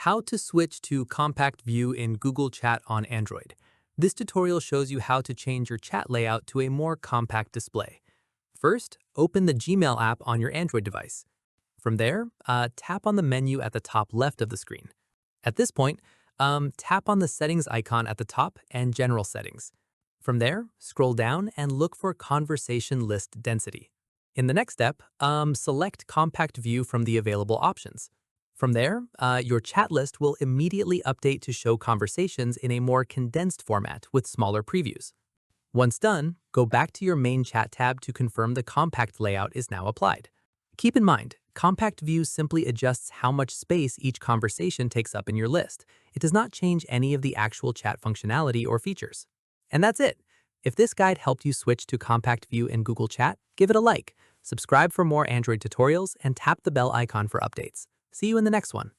How to switch to compact view in Google Chat on Android. This tutorial shows you how to change your chat layout to a more compact display. First, open the Gmail app on your Android device. From there, tap on the menu at the top left of the screen. At this point, tap on the settings icon at the top and general settings. From there, scroll down and look for conversation list density. In the next step, select compact view from the available options. From there, your chat list will immediately update to show conversations in a more condensed format with smaller previews. Once done, go back to your main chat tab to confirm the compact layout is now applied. Keep in mind, compact view simply adjusts how much space each conversation takes up in your list. It does not change any of the actual chat functionality or features. And that's it. If this guide helped you switch to compact view in Google Chat, give it a like, subscribe for more Android tutorials, and tap the bell icon for updates. See you in the next one.